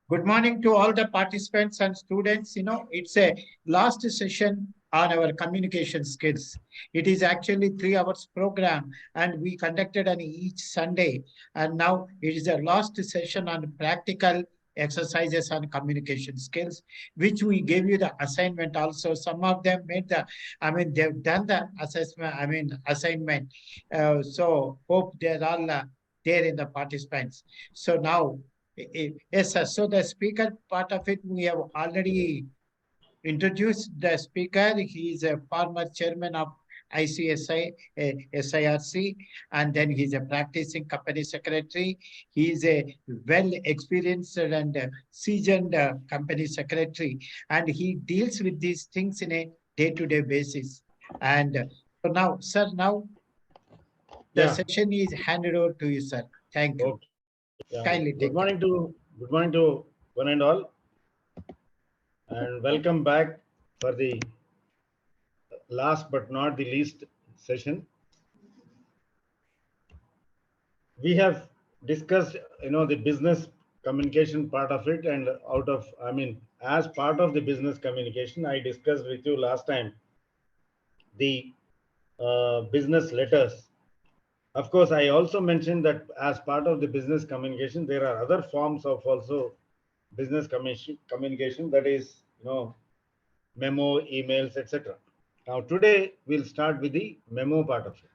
Good morning to all the participants and students. It's a last session on our communication skills. It is actually 3 hours program and we conducted on each Sunday. And now it is a last session on practical exercises on communication skills, which we gave you the assignment also. Some of them they've done the assignment. So hope they're all there in the participants. So now yes, sir. So the speaker part of it, we have already introduced the speaker. He is a former chairman of ICSI, SIRC, and then he's a practicing company secretary. He is a well experienced and seasoned company secretary, and he deals with these things in a day-to-day basis. And so now, sir, now the Yeah. session is handed over to you, sir. Thank you. Okay. Yeah. Kindly Good take it. morning to one and all, and welcome back for the last but not the least session. We have discussed, the business communication part of it, and as part of the business communication, I discussed with you last time the business letters. Of course, I also mentioned that as part of the business communication, there are other forms of also business communication, that is, memo, emails, etc. Now, today we'll start with the memo part of it.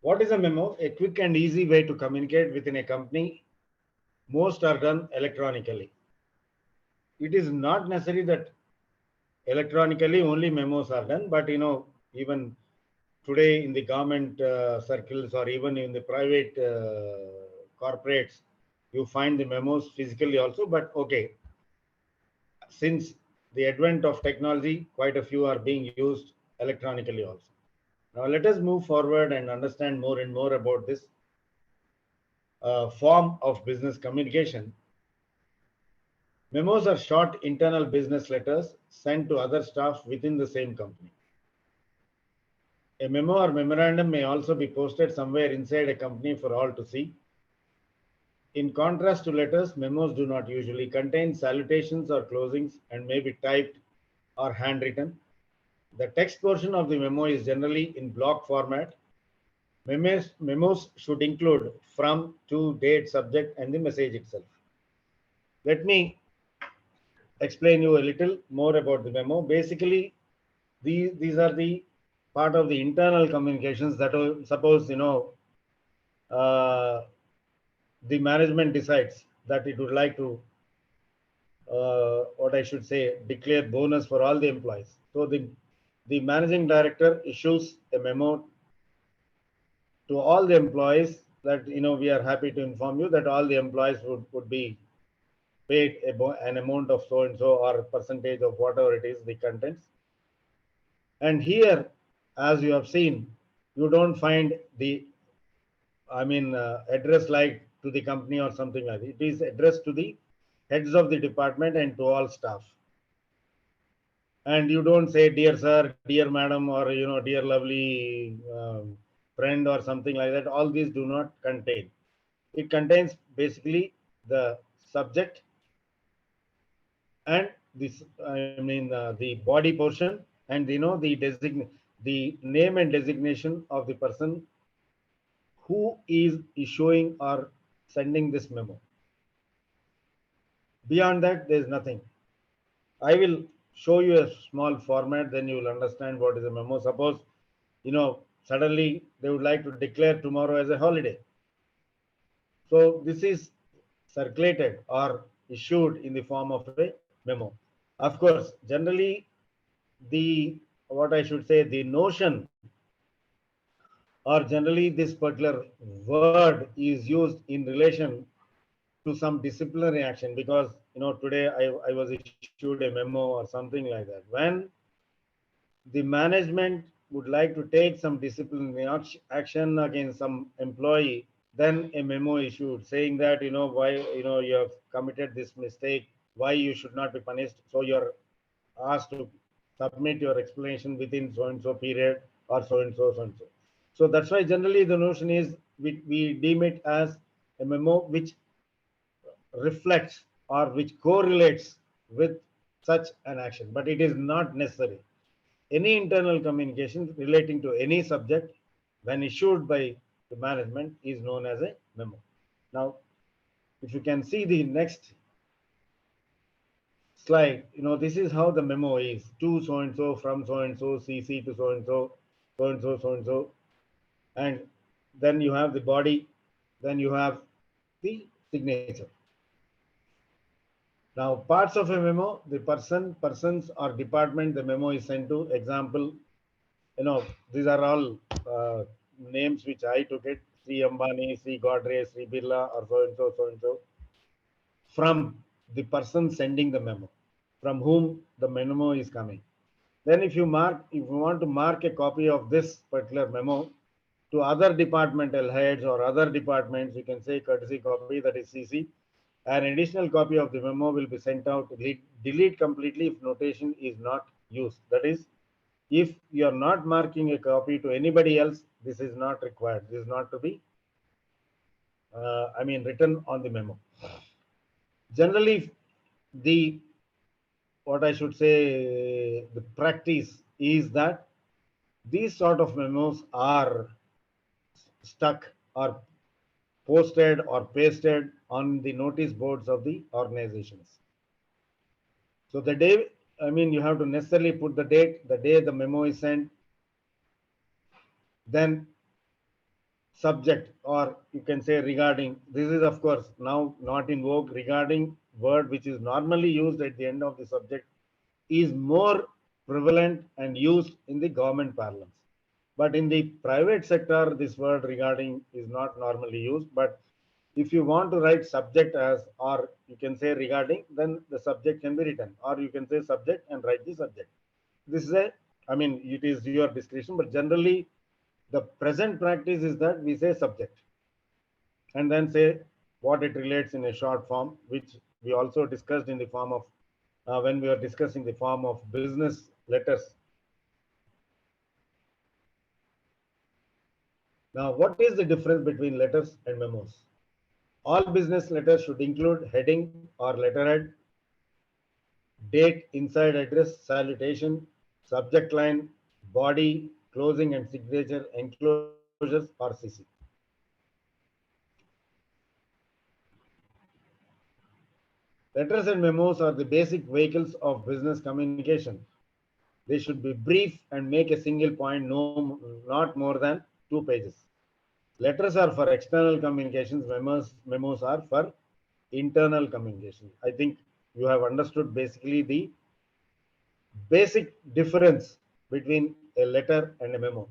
What is a memo? A quick and easy way to communicate within a company. Most are done electronically. It is not necessary that electronically only memos are done, but even today in the government circles or even in the private corporates, you find the memos physically also. But okay, since the advent of technology, quite a few are being used electronically also. Now let us move forward and understand more and more about this form of business communication. Memos are short internal business letters sent to other staff within the same company. A memo or memorandum may also be posted somewhere inside a company for all to see. In contrast to letters, memos do not usually contain salutations or closings and may be typed or handwritten. The text portion of the memo is generally in block format. Memos should include from, to, date, subject, and the message itself. Let me explain you a little more about the memo. Basically, these are the part of the internal communications that will, suppose, uh, the management decides that it would like to, what I should say, declare bonus for all the employees. So the managing director issues a memo to all the employees that, we are happy to inform you that all the employees would be paid an amount of so and so or percentage of whatever it is, the contents. And here, as you have seen, you don't find the, address like to the company or something like that. It is addressed to the heads of the department and to all staff. And you don't say, dear sir, dear madam, or, dear lovely friend or something like that. All these do not contain. It contains basically the subject and this, the body portion, and, the name and designation of the person who is issuing or sending this memo. Beyond that, there is nothing. I will show you a small format, then you will understand what is a memo. Suppose, suddenly they would like to declare tomorrow as a holiday. So this is circulated or issued in the form of a memo. Of course, generally the, what I should say, the notion or generally this particular word is used in relation to some disciplinary action, because today I was issued a memo or something like that. When the management would like to take some disciplinary action against some employee, then a memo issued saying that, why, you have committed this mistake, why you should not be punished. So you're asked to submit your explanation within so and so period or so and so so and so. So that's why generally the notion is we deem it as a memo which reflects or which correlates with such an action, but it is not necessary. Any internal communication relating to any subject, when issued by the management, is known as a memo. Now, if you can see the next slide, this is how the memo is: to so and so, from so and so, CC to so and so, so and so, so and so, and then you have the body, then you have the signature. Now, parts of a memo: the persons or department the memo is sent to. Example, these are all names which I took it: Sri Ambani, Sri Godrej, Sri Birla, or so and so, so and so, from the person sending the memo, from whom the memo is coming. Then if you want to mark a copy of this particular memo to other departmental heads or other departments, you can say courtesy copy, that is CC. An additional copy of the memo will be sent out to delete completely if notation is not used. That is, if you are not marking a copy to anybody else, this is not required. This is not to be, written on the memo. Generally, the what I should say, the practice is that these sort of memos are stuck or posted or pasted on the notice boards of the organizations. So the day, you have to necessarily put the date, the day the memo is sent, then subject, or you can say regarding. This is of course now not in vogue. Regarding word, which is normally used at the end of the subject, is more prevalent and used in the government parlance. But in the private sector, this word regarding is not normally used. But if you want to write subject as, or you can say regarding, then the subject can be written, or you can say subject and write the subject. This is it is your discretion, but generally the present practice is that we say subject and then say what it relates in a short form, which we also discussed in the form of when we were discussing the form of business letters. Now, what is the difference between letters and memos? All business letters should include heading or letterhead, date, inside address, salutation, subject line, body, closing and signature, enclosures, or CC. Letters and memos are the basic vehicles of business communication. They should be brief and make a single point, not more than 2 pages. Letters are for external communications, memos are for internal communication. I think you have understood basically the basic difference between a letter and a memo.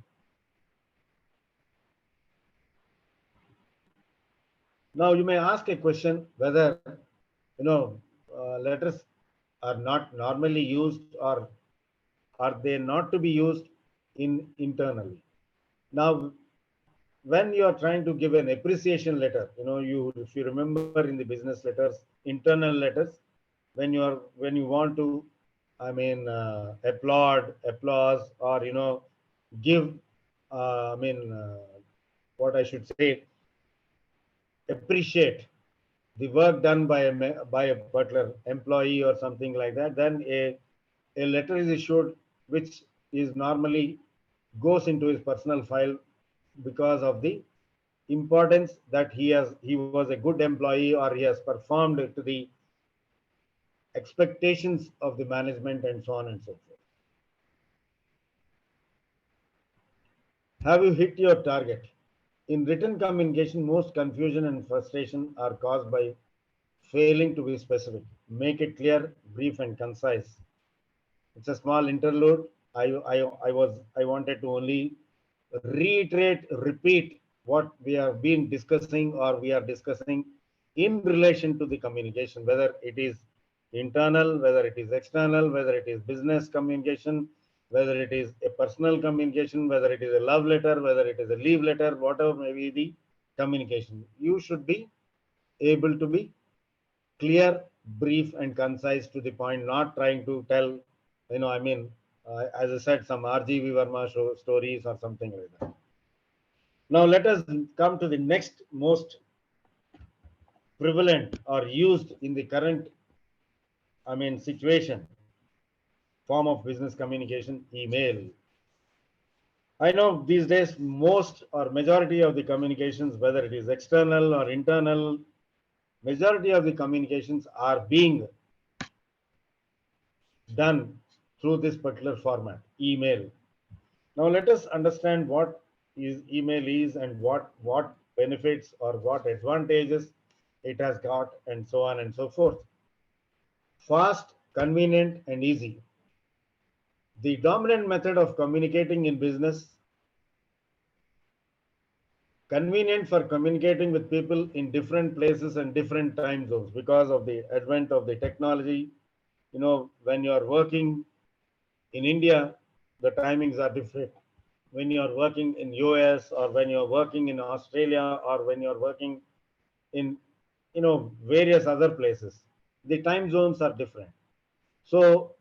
Now you may ask a question whether letters are not normally used, or are they not to be used in internally. Now, when you are trying to give an appreciation letter, you if you remember in the business letters, internal letters, when you want to, applause, or give, what I should say, appreciate the work done by a particular employee or something like that, then a letter is issued which is normally goes into his personal file because of the importance that he was a good employee, or he has performed to the expectations of the management, and so on and so forth. Have you hit your target? In written communication, most confusion and frustration are caused by failing to be specific. Make it clear, brief, and concise. It's a small interlude. I wanted to only reiterate, repeat what we have been discussing, or we are discussing in relation to the communication, whether it is internal, whether it is external, whether it is business communication, whether it is a personal communication, whether it is a love letter, whether it is a leave letter, whatever may be the communication. You should be able to be clear, brief, and concise to the point, not trying to tell, as I said, some RGV Verma stories or something like that. Now, let us come to the next most prevalent or used in the current, situation, form of business communication, email. I know these days most or majority of the communications, whether it is external or internal, majority of the communications are being done through this particular format, email. Now let us understand what is email is and what benefits or what advantages it has got and so on and so forth. Fast, convenient and easy. The dominant method of communicating in business, convenient for communicating with people in different places and different time zones because of the advent of the technology. When you're working in India, the timings are different. When you're working in US or when you're working in Australia or when you're working in various other places, the time zones are different. So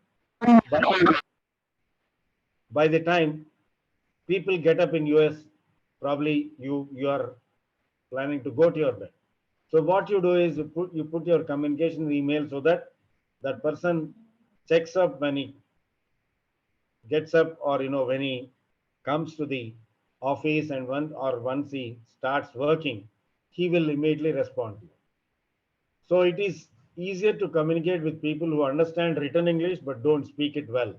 by, by the time people get up in US, probably you are planning to go to your bed. So what you do is you put your communication email so that that person checks up when he gets up, or when he comes to the office, and once he starts working, he will immediately respond to you. So it is easier to communicate with people who understand written English but don't speak it well.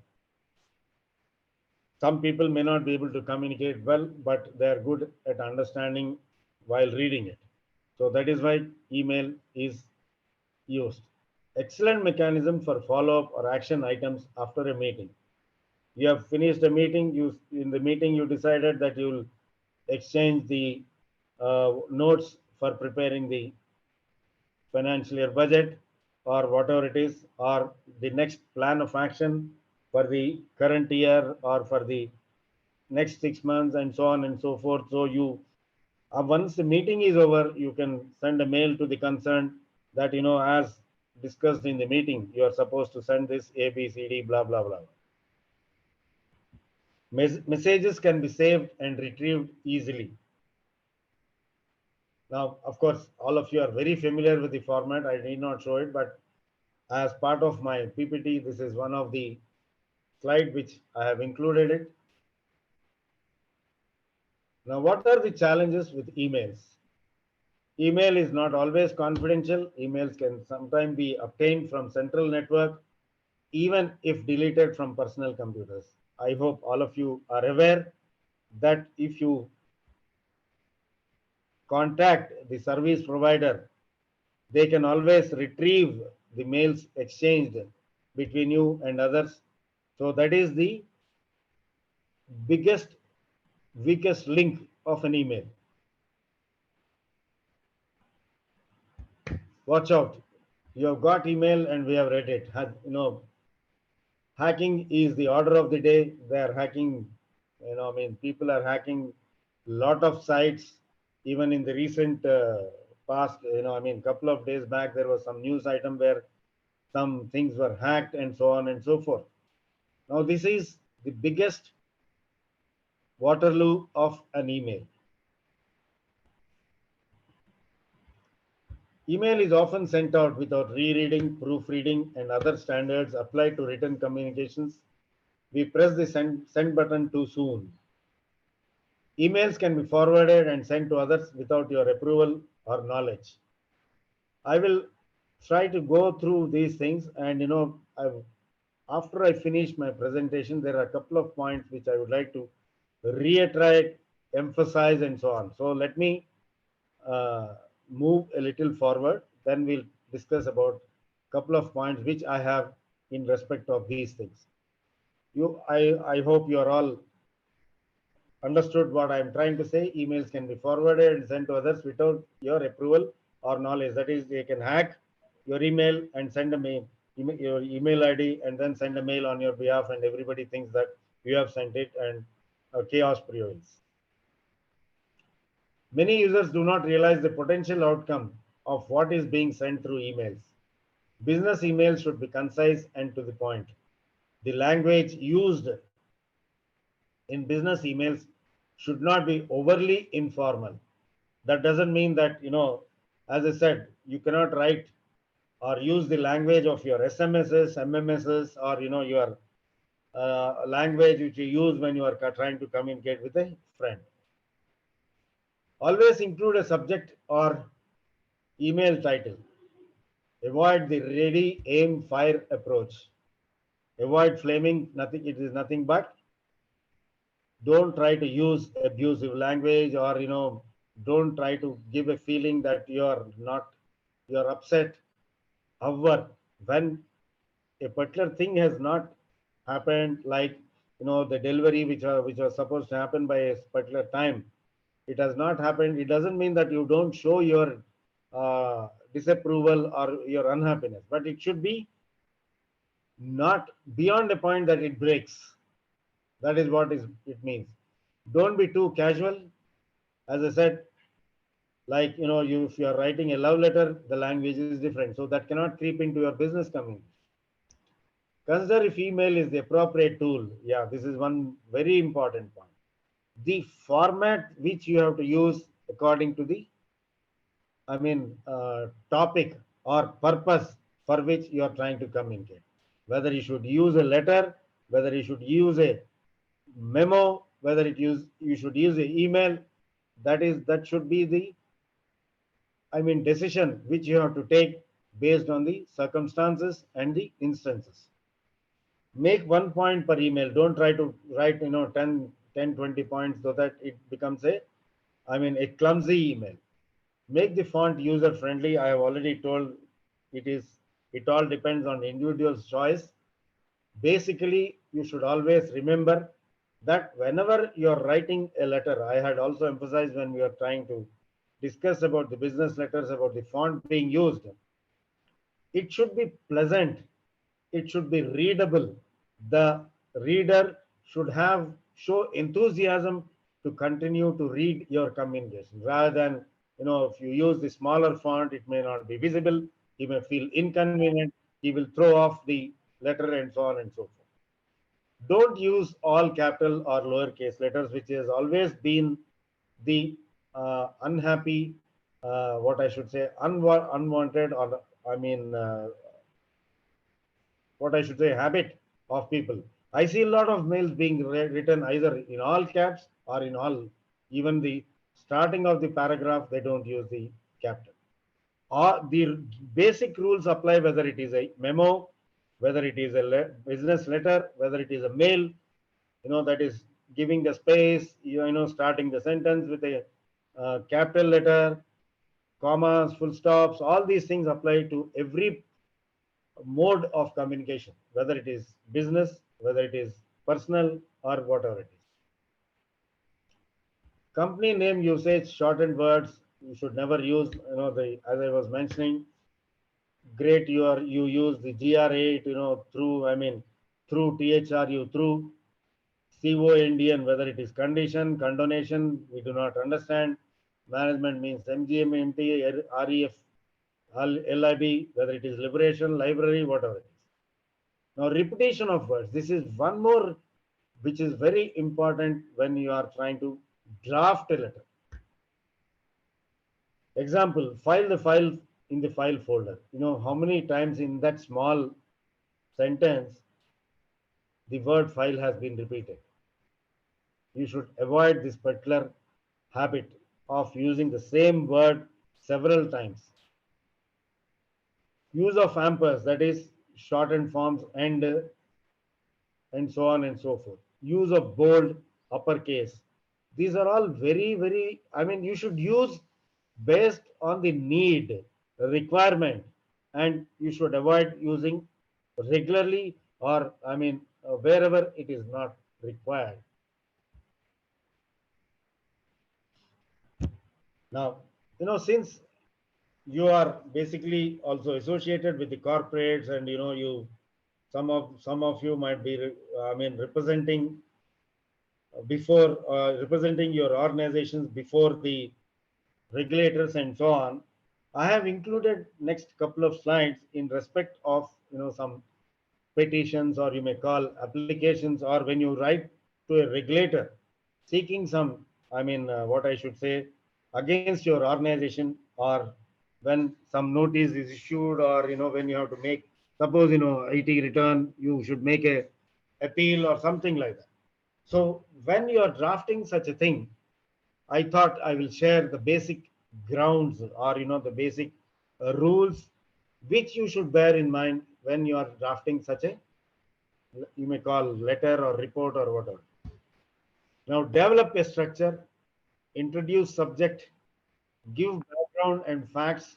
Some people may not be able to communicate well, but they are good at understanding while reading it. So that is why email is used. Excellent mechanism for follow-up or action items after a meeting. You have finished a meeting. In the meeting you decided that you will exchange the notes for preparing the financial year budget or whatever it is, or the next plan of action for the current year or for the next 6 months and so on and so forth. So you once the meeting is over, you can send a mail to the concerned that as discussed in the meeting, you are supposed to send this A B C D blah blah blah. Messages can be saved and retrieved easily. Now, of course, all of you are very familiar with the format. I need not show it, but as part of my PPT, this is one of the slide which I have included it. Now, what are the challenges with emails? Email is not always confidential. Emails can sometimes be obtained from central network, even if deleted from personal computers. I hope all of you are aware that if you contact the service provider, they can always retrieve the mails exchanged between you and others. So that is the biggest, weakest link of an email. Watch out. You have got email and we have read it. Hacking is the order of the day. They are hacking, people are hacking a lot of sites. Even in the recent past, couple of days back, there was some news item where some things were hacked and so on and so forth. Now, this is the biggest Waterloo of an email. Email is often sent out without rereading, proofreading, and other standards applied to written communications. We press the send button too soon. Emails can be forwarded and sent to others without your approval or knowledge. I will try to go through these things, and after I finish my presentation, there are a couple of points which I would like to reiterate, emphasize, and so on. So let me move a little forward. Then we'll discuss about a couple of points which I have in respect of these things. I hope you are all understood what I am trying to say. Emails can be forwarded and sent to others without your approval or knowledge. That is, they can hack your email and send a mail, your email ID, and then send a mail on your behalf, and everybody thinks that you have sent it, and chaos prevails. Many users do not realize the potential outcome of what is being sent through emails. Business emails should be concise and to the point. The language used in business emails should not be overly informal. That doesn't mean that As I said, you cannot write or use the language of your SMSs, MMSs, or your language which you use when you are trying to communicate with a friend. Always include a subject or email title. Avoid the ready, aim, fire approach. Avoid flaming. Nothing. It is nothing but. Don't try to use abusive language, or don't try to give a feeling that you're upset. However, when a particular thing has not happened, like the delivery which was supposed to happen by a particular time, it has not happened. It doesn't mean that you don't show your disapproval or your unhappiness, but it should be not beyond a point that it breaks. That is what it means. Don't be too casual. As I said, like if you are writing a love letter, the language is different, so that cannot creep into your business community. Consider if email is the appropriate tool. Yeah, this is one very important point. The format which you have to use according to the, topic or purpose for which you are trying to communicate. Whether you should use a letter, whether you should use a memo, whether you should use an email, that should be the, decision which you have to take based on the circumstances and the instances. Make one point per email. Don't try to write 10, 20 points so that it becomes a clumsy email. Make the font user friendly. I have already told, it all depends on individual's choice. Basically, you should always remember that whenever you're writing a letter, I had also emphasized when we are trying to discuss about the business letters, about the font being used, it should be pleasant, it should be readable. The reader should have show enthusiasm to continue to read your communication, rather than if you use the smaller font, it may not be visible, he may feel inconvenient, he will throw off the letter, and so on and so forth. Don't use all capital or lowercase letters, which has always been the unhappy, what I should say, unwanted, or I mean, what I should say, habit of people. I see a lot of mails being written either in all caps or in all, even the starting of the paragraph, they don't use the capital. Or the basic rules apply whether it is a memo, whether it is a business letter, whether it is a mail, that is giving the space, starting the sentence with a capital letter, commas, full stops, all these things apply to every mode of communication, whether it is business, whether it is personal, or whatever it is. Company name usage, shortened words, you should never use, as I was mentioning, great, you use the GR8, through, through THRU, through CONDN, whether it is condition, condonation, we do not understand. Management means MGMT, REF, LIB, whether it is liberation, library, whatever it is. Now, repetition of words. This is one more which is very important when you are trying to draft a letter. Example, file the file in the file folder. How many times in that small sentence the word file has been repeated. You should avoid this particular habit of using the same word several times. Use of ampers, that is shortened forms, and so on and so forth. Use of bold, uppercase. These are all very, very, you should use based on the need, requirement, and you should avoid using regularly, or, wherever it is not required. Now, since you are basically also associated with the corporates, and you some of you might be representing before representing your organizations before the regulators and so on. I have included next couple of slides in respect of some petitions, or you may call applications, or when you write to a regulator seeking some, what I should say, against your organization, or when some notice is issued, or when you have to make, suppose IT return, you should make a appeal or something like that. So when you are drafting such a thing, I thought I will share the basic grounds, or the basic rules which you should bear in mind when you are drafting such a, you may call, letter or report or whatever. Now develop a structure, introduce subject, give background and facts,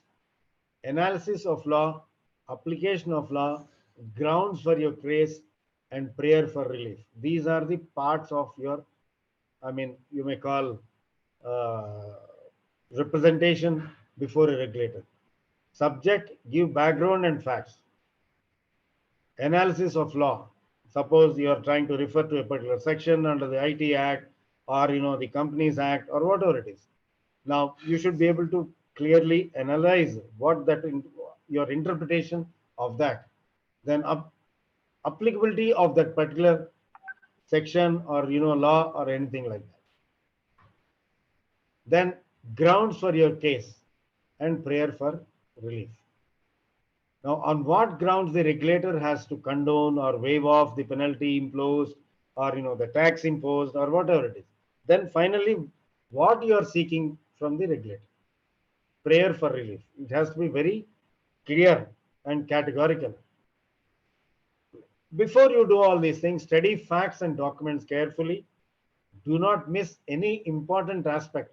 analysis of law, application of law, grounds for your case, and prayer for relief. These are the parts of your, you may call, uh, representation before a regulator. Subject, give background and facts. Analysis of law. Suppose you are trying to refer to a particular section under the IT Act, or the Companies Act, or whatever it is. Now you should be able to clearly analyze what that your interpretation of that, then applicability of that particular section, or law, or anything like that. Then grounds for your case and prayer for relief. Now, on what grounds the regulator has to condone or waive off the penalty imposed, or the tax imposed, or whatever it is. Then finally, what you are seeking from the regulator. Prayer for relief. It has to be very clear and categorical. Before you do all these things, study facts and documents carefully. Do not miss any important aspect,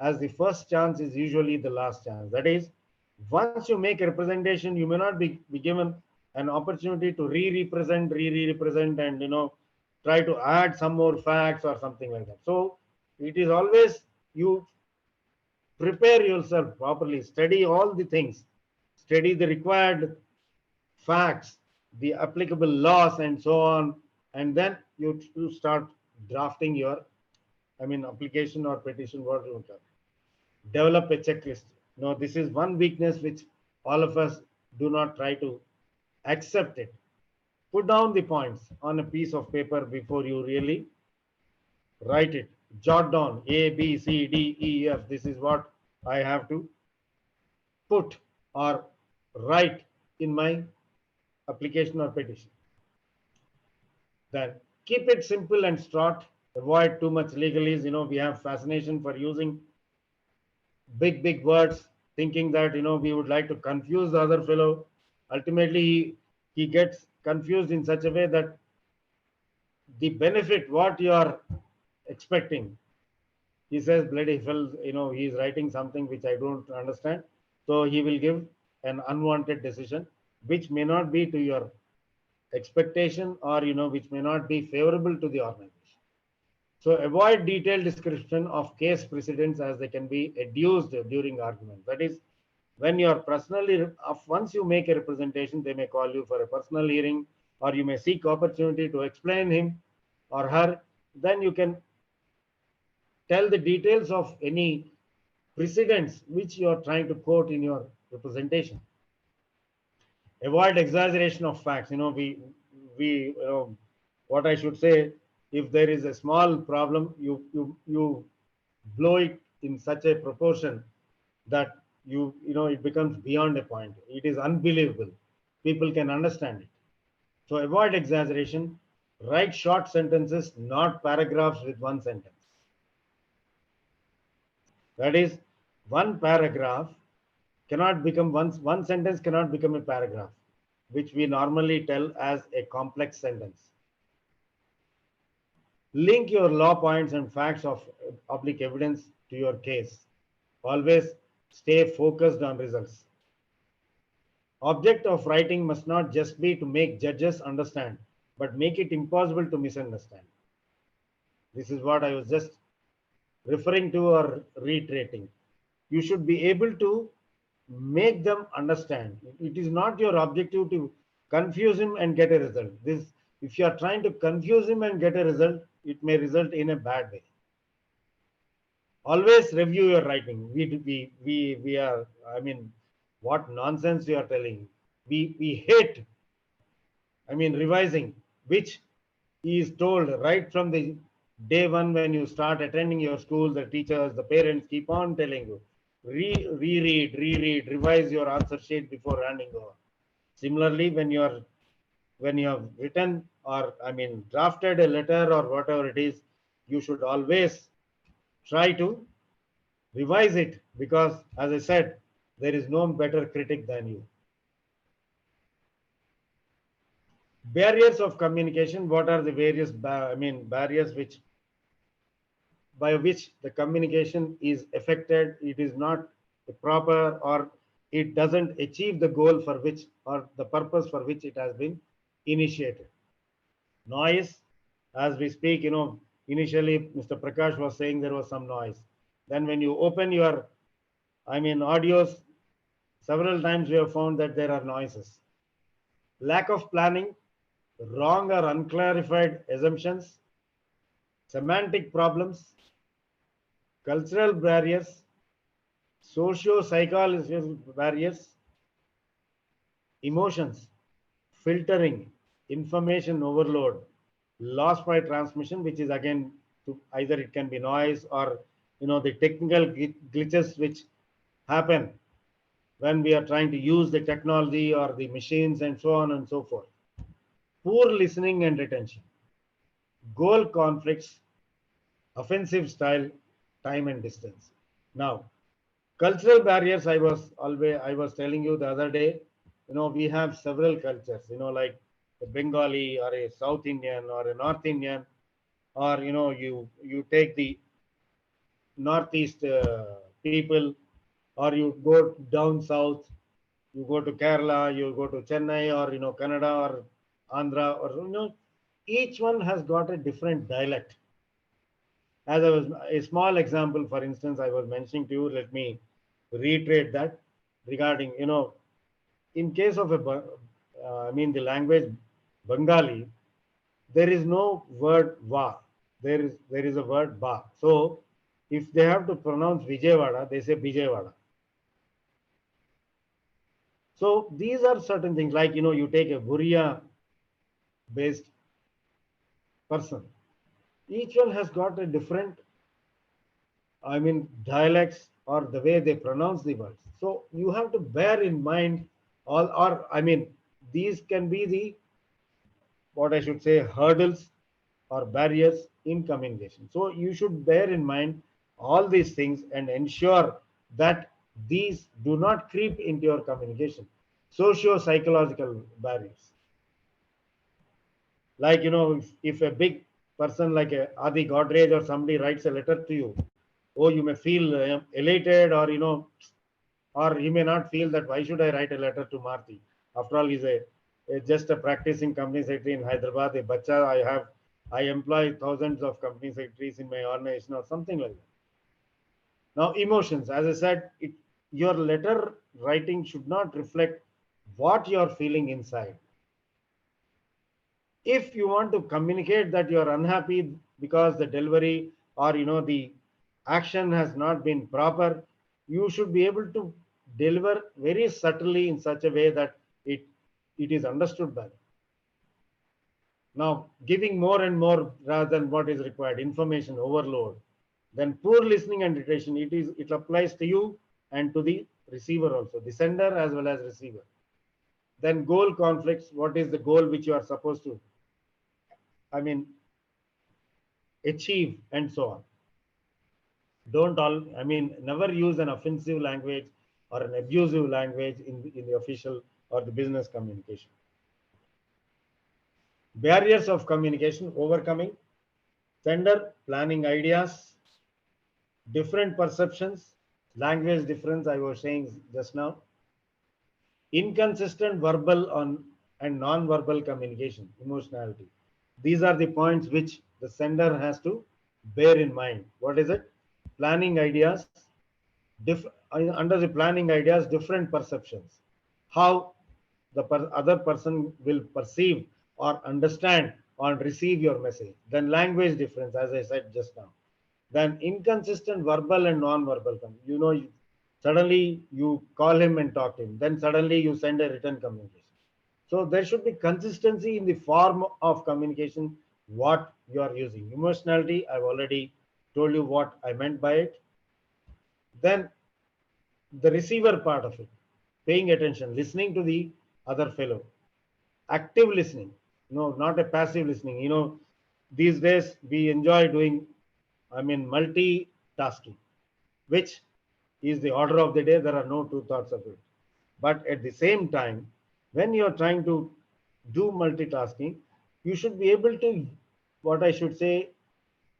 as the first chance is usually the last chance. That is, once you make a representation, you may not be given an opportunity to re-represent, and try to add some more facts or something like that. So it is always, you prepare yourself properly, study all the things, study the required facts, the applicable laws, and so on, and then you start drafting your, application or petition, what you call. Develop a checklist. This is one weakness which all of us do not try to accept it. Put down the points on a piece of paper before you really write it. Jot down A, B, C, D, E, F. This is what I have to put or write in my application or petition. Then keep it simple and short. Avoid too much legalese. We have fascination for using big words, thinking that we would like to confuse the other fellow. Ultimately, he gets confused in such a way that the benefit what you are expecting, he says, bloody hell, he is writing something which I don't understand. So he will give an unwanted decision which may not be to your expectation, or which may not be favorable to the organization. So avoid detailed description of case precedents, as they can be adduced during argument. That is, when you are personally, once you make a representation, they may call you for a personal hearing, or you may seek opportunity to explain him or her. Then you can tell the details of any precedents which you are trying to quote in your representation. Avoid exaggeration of facts. We what I should say, if there is a small problem, you blow it in such a proportion that it becomes beyond a point. It is unbelievable. People can understand it. So avoid exaggeration. Write short sentences, not paragraphs with one sentence. That is, one paragraph cannot become one sentence cannot become a paragraph, which we normally tell as a complex sentence. Link your law points and facts of public evidence to your case. Always stay focused on results. Object of writing must not just be to make judges understand, but make it impossible to misunderstand. This is what I was just referring to or reiterating. You should be able to make them understand. It is not your objective to confuse him and get a result. If you are trying to confuse him and get a result, it may result in a bad way. Always review your writing. We are, what nonsense you are telling. We hate, revising, which is told right from the day one when you start attending your school. The teachers, the parents keep on telling you, reread, revise your answer sheet before handing over. Similarly, when you have written or drafted a letter or whatever it is, you should always try to revise it, because as I said, there is no better critic than you. Barriers of communication. What are the various barriers by which the communication is affected? It is not proper, or it doesn't achieve the goal for which, or the purpose for which it has been initiated. Noise, as we speak, initially Mr. Prakash was saying there was some noise. Then when you open your audios, several times we have found that there are noises. Lack of planning, wrong or unclarified assumptions, semantic problems, cultural barriers, socio-psychological barriers, emotions, filtering, information overload, loss by transmission, which is again either it can be noise or the technical glitches which happen when we are trying to use the technology or the machines and so on and so forth. Poor listening and retention, goal conflicts, offensive style, time and distance. Now, cultural barriers, I was telling you the other day, we have several cultures, like a Bengali or a South Indian or a North Indian, or you take the Northeast people, or you go down south, you go to Kerala, you go to Chennai, or Kannada or Andhra, or each one has got a different dialect. As I was a small example, for instance, I was mentioning to you, let me reiterate that regarding, in case of the language Bengali, there is no word va. There is a word ba. So if they have to pronounce Vijayawada, they say Vijayawada. So these are certain things, like you take a Buriya based person. Each one has got a different dialects or the way they pronounce the words. So you have to bear in mind all, or these can be the, what I should say, hurdles or barriers in communication. So you should bear in mind all these things and ensure that these do not creep into your communication. Socio-psychological barriers. Like, if a big person like a Adi Godrej or somebody writes a letter to you, oh, you may feel elated, or or he may not feel that why should I write a letter to Marti? After all, he's just a practicing company secretary in Hyderabad. A bacha, I employ thousands of company secretaries in my organization, or something like that. Now, emotions, as I said, your letter writing should not reflect what you're feeling inside. If you want to communicate that you're unhappy because the delivery or the action has not been proper, you should be able to deliver very subtly in such a way that it is understood by them. Now, giving more and more rather than what is required, information overload, then poor listening and retention, it applies to you and to the receiver also, the sender as well as receiver. Then goal conflicts, what is the goal which you are supposed to achieve, and so on. Never use an offensive language or an abusive language in the official or the business communication. Barriers of communication, overcoming, sender planning ideas, different perceptions, language difference, I was saying just now, inconsistent verbal and non-verbal communication, emotionality. These are the points which the sender has to bear in mind. What is it? Planning ideas, under the planning ideas, different perceptions. How the other person will perceive or understand or receive your message. Then language difference, as I said just now. Then inconsistent verbal and non-verbal. Suddenly you call him and talk to him. Then suddenly you send a written communication. So there should be consistency in the form of communication, what you are using. Emotionality, I've already told you what I meant by it. Then the receiver part of it, paying attention, listening to the other fellow, active listening, not a passive listening. These days we enjoy doing, multitasking, which is the order of the day. There are no two thoughts of it. But at the same time, when you're trying to do multitasking, you should be able to, what I should say,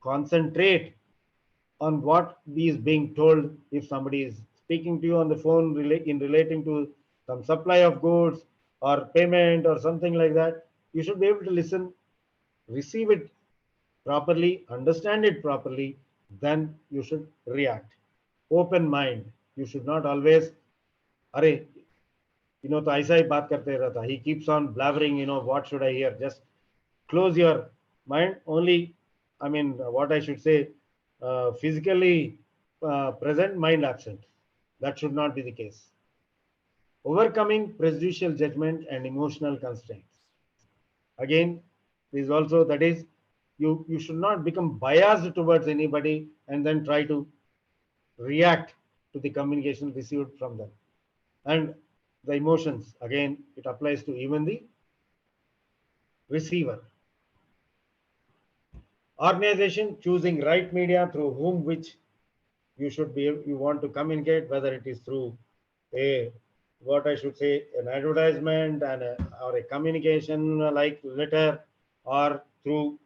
concentrate on what is being told. If somebody is speaking to you on the phone in relating to some supply of goods or payment or something like that, you should be able to listen, receive it properly, understand it properly, then you should react. Open mind. You should not always, अरे तो ऐसा ही बात करते रहता. He keeps on blabbering, what should I hear? Just close your mind. Only, what I should say, physically present, mind absent. That should not be the case. Overcoming prejudicial judgment and emotional constraints. Again, is also, that is, you should not become biased towards anybody and then try to react to the communication received from them. And the emotions, again, it applies to even the receiver. Organization, choosing right media through whom which you want to communicate, whether it is through a, what I should say, an advertisement or a communication like letter, or through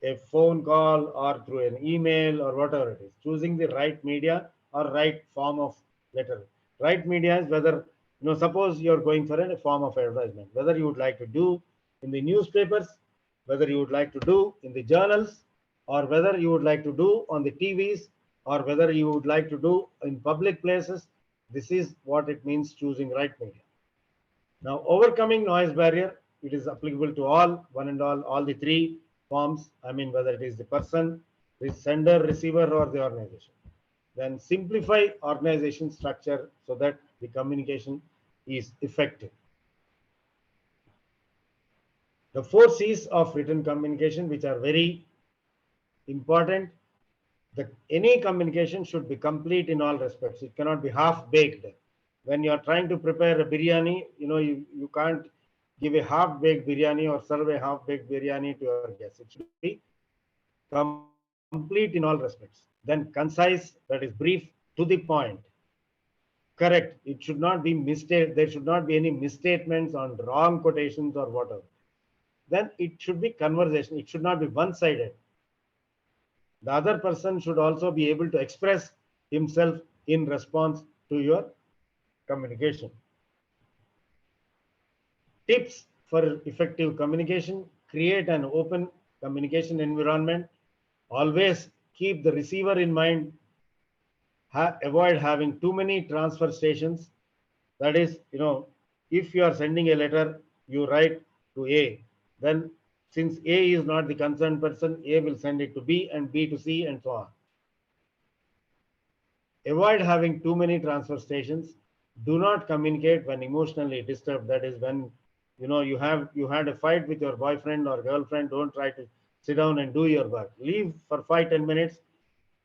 a phone call, or through an email, or whatever it is. Choosing the right media or right form of letter. Right media is whether, suppose you're going for a form of advertisement, whether you would like to do in the newspapers, whether you would like to do in the journals, or whether you would like to do on the TVs, or whether you would like to do in public places. This is what it means, choosing right media. Now, overcoming noise barrier, it is applicable to all, one and all the three forms. Whether it is the person, the sender, receiver, or the organization. Then simplify organization structure so that the communication is effective. The 4 C's of written communication, which are very important. Any communication should be complete in all respects. It cannot be half-baked. When you are trying to prepare a biryani, you can't give a half-baked biryani or serve a half-baked biryani to your guests. It should be complete in all respects. Then concise, that is brief, to the point. Correct. It should not be mistake. There should not be any misstatements on wrong quotations or whatever. Then it should be conversation. It should not be one-sided. The other person should also be able to express himself in response to your communication. Tips for effective communication: create an open communication environment. Always keep the receiver in mind. Avoid having too many transfer stations. That is, if you are sending a letter, you write to A. Then, since A is not the concerned person, A will send it to B and B to C and so on. Avoid having too many transfer stations. Do not communicate when emotionally disturbed. That is, when you had a fight with your boyfriend or girlfriend. Don't try to sit down and do your work. Leave for 5-10 minutes,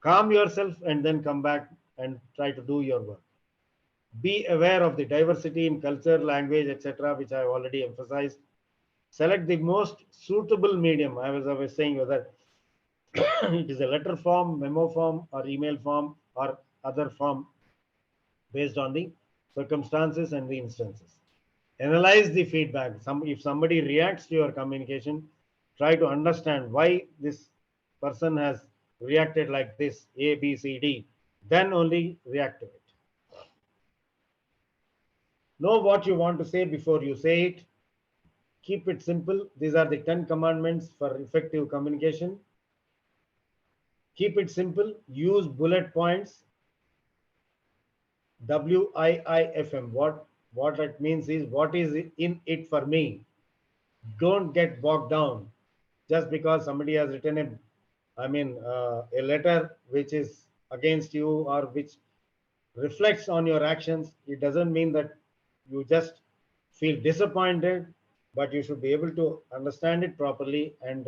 calm yourself, and then come back and try to do your work. Be aware of the diversity in culture, language, etc., which I have already emphasized. Select the most suitable medium. I was saying whether it is a letter form, memo form, or email form, or other form, based on the circumstances and the instances. Analyze the feedback. If somebody reacts to your communication, try to understand why this person has reacted like this, A, B, C, D. Then only react to it. Know what you want to say before you say it. Keep it simple. These are the 10 commandments for effective communication. Keep it simple. Use bullet points. WIIFM. What that means is, what is in it for me? Don't get bogged down just because somebody has written a letter which is against you or which reflects on your actions. It doesn't mean that you just feel disappointed, but you should be able to understand it properly and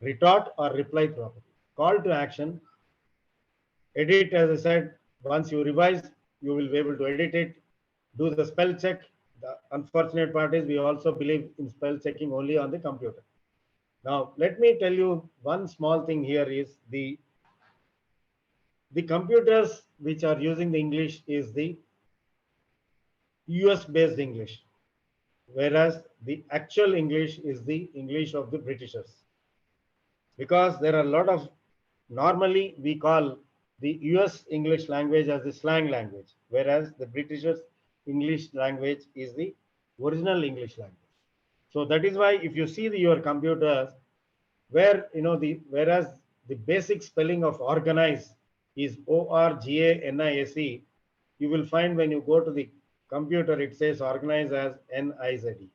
retort or reply properly. Call to action. Edit, as I said, once you revise, you will be able to edit it, do the spell check. The unfortunate part is we also believe in spell checking only on the computer. Now, let me tell you one small thing here is the computers which are using the English is the US based English, whereas the actual English is the English of the Britishers. Because there are a lot of, normally we call the US English language as the slang language, whereas the Britishers English language is the original English language. So that is why if you see your computers, where whereas the basic spelling of organize is ORGANISE, you will find when you go to the computer it says organize as NIZE.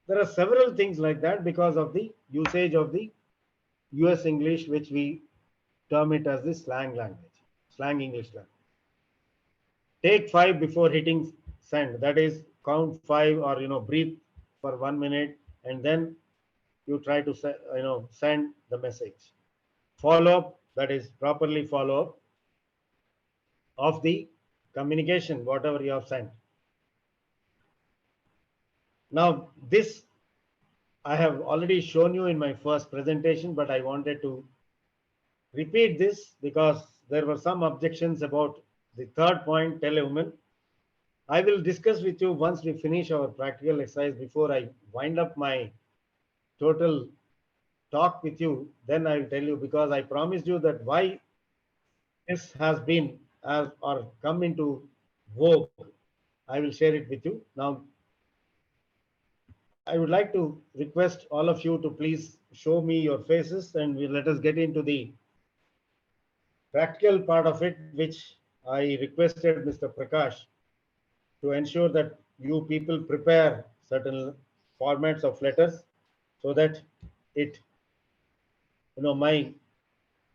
There are several things like that because of the usage of the US English, which we term it as the slang language, slang English language. Take 5 before hitting send. That is, count 5 or breathe for 1 minute, and then you try to send the message. Follow up, that is properly follow up of the communication, whatever you have sent. Now, this I have already shown you in my first presentation, but I wanted to repeat this because there were some objections about the third point, tell a woman. I will discuss with you once we finish our practical exercise before I wind up my total talk with you. Then I will tell you, because I promised you that why this has been or come into vogue. I will share it with you. Now, I would like to request all of you to please show me your faces, and let us get into the practical part of it, which I requested Mr. Prakash to ensure that you people prepare certain formats of letters so that it, my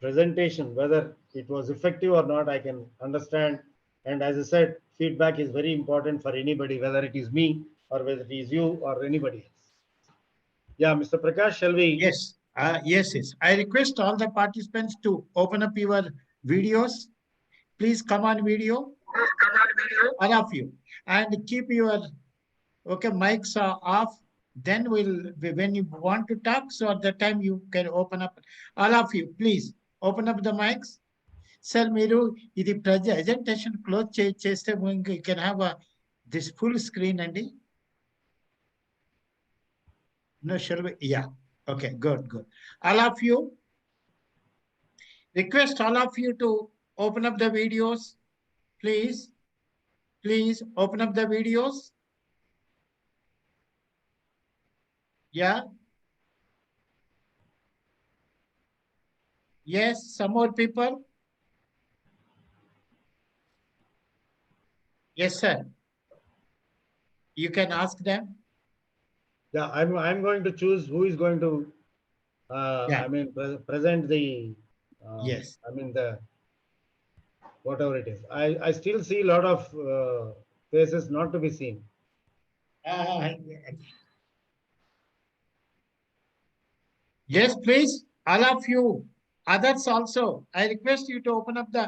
presentation, whether it was effective or not, I can understand. And as I said, feedback is very important for anybody, whether it is me or whether it is you or anybody else. Yeah, Mr. Prakash, shall we? Yes, yes. I request all the participants to open up your videos. Please come on video, all of you, and keep your mics are off. Then when you want to talk, so at the time you can open up. All of you, please open up the mics. Sir, మీరు ఇది presentation close చేస్తే you can have this full screen అండి. No, shall we? Yeah. Okay, good. All of you, request all of you to open up the videos. Please open up the videos. Yeah. Yes, some more people. Yes, sir. You can ask them. Yeah, I'm going to choose who is going to Yeah. present the Yes. the whatever it is. I still see a lot of faces not to be seen. Yes, please, all of you, others also, I request you to open up the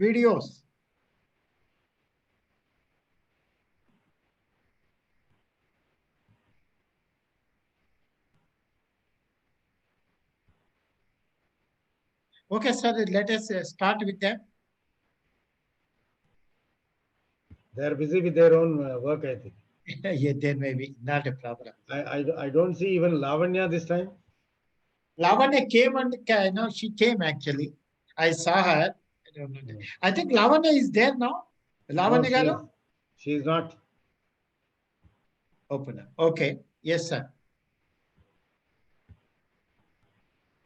videos. Okay, sir, let us start with them. They are busy with their own work, I think. Yeah, there may be not a problem. I don't see even Lavanya this time. Lavanya came and she came actually. I saw her. I don't know. I think Lavanya is there now. Lavanya No, she is not. Open up. Okay. Yes, sir.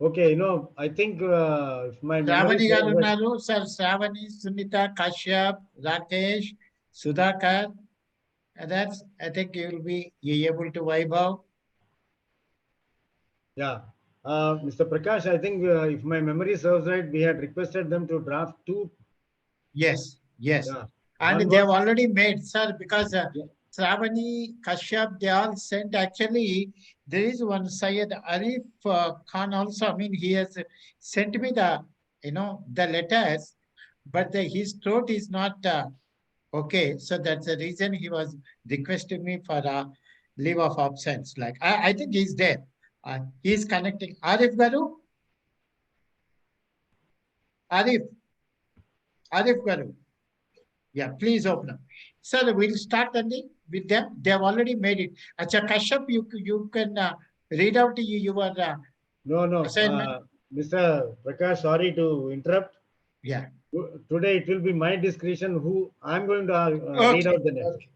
Okay, I think if my memory Shravani garu serves right, unnaru, sir. Shravani, Sunita, Kashyap, Rakesh, Sudhakar. That's, I think you will be able to vibe out. yeah. Mr. Prakash, I think if my memory serves right, we had requested them to draft two. Yes. Yeah. And One they have was, already made, sir, because yeah. Shravani, Kashyap, they all sent. Actually, there is one Syed Arif Khan also. I mean, he has sent me the letters. but his throat is not okay. So that's the reason he was requesting me for a leave of absence. Like I think he's there. He's connecting. Arif Garu, Arif, Arif Garu. Yeah, please open up. Sir, we'll start only with them. They have already made it. Acha Kashyap, you can read out your No. assignment. Mr. Prakash, sorry to interrupt. Yeah. Today it will be my discretion who I'm going to read Okay. out the name. Okay.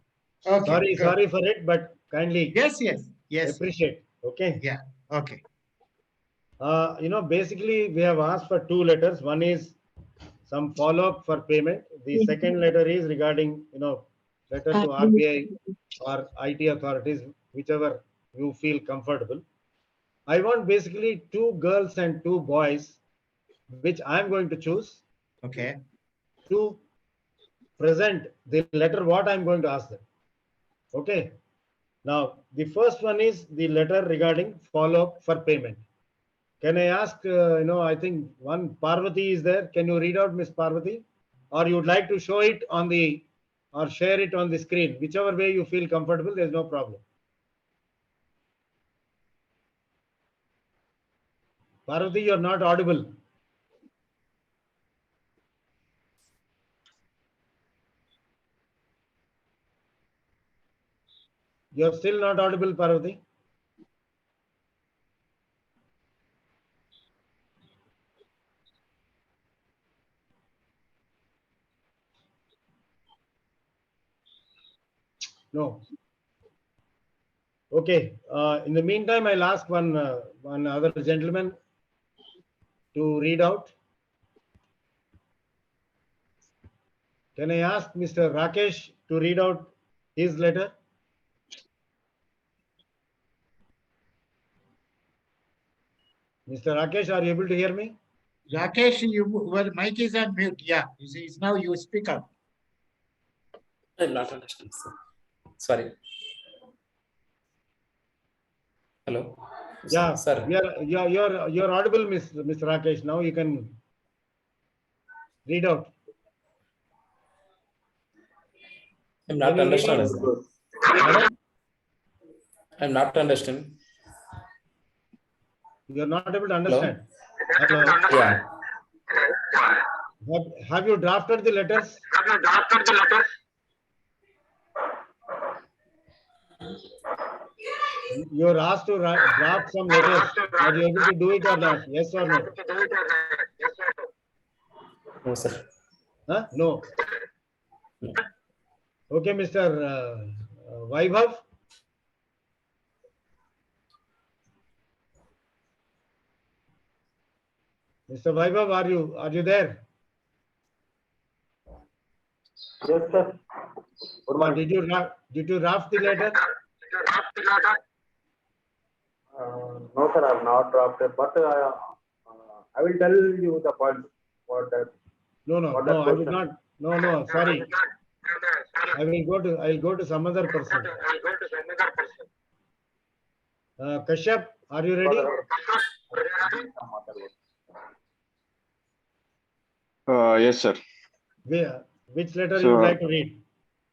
Okay. Good. Sorry for it, but kindly Yes. Yes. Yes. appreciate. Okay. Yeah. Okay. Basically we have asked for two letters. One is some follow-up for payment. The second letter is regarding, letter to RBI or IT authorities, whichever you feel comfortable. I want basically two girls and two boys, which I'm going to choose Okay. to present the letter what I'm going to ask them. Okay. Now, the first one is the letter regarding follow-up for payment. Can I ask, I think one Parvati is there. Can you read out Miss Parvati? Or you would like to show it on the, or share it on the screen? Whichever way you feel comfortable, there's no problem. Parvati, you're not audible. You're still not audible, Parvati. No. Okay. In the meantime, I'll ask one other gentleman to read out. Can I ask Mr. Rakesh to read out his letter? Mr. Rakesh, are you able to hear me? Rakesh, your mic is on mute. Yeah. You see, it's now you speak up. I'm not understanding, sir. Sorry. Hello. Yeah, sir. You're audible, Mr. Rakesh. Now you can read out. I'm not understanding, sir. I'm not understanding. You're not able to understand. Hello? Hello. Yeah. Have you drafted the letters? You're asked to draft some letters. Are you able to do it or not? Yes or no? No, sir. Huh? No. Okay, Mr. Vaibhav. Mr. Vaibhav, are you there? Yes, sir. Good morning. Did you draft the letter? No, sir, I have not drafted, but I will tell you the point. What that? No, What that I would question? not. No, sorry. I'll go to some other person. Kashyap, are you ready? Yes, sir. Which letter So, you would like to read?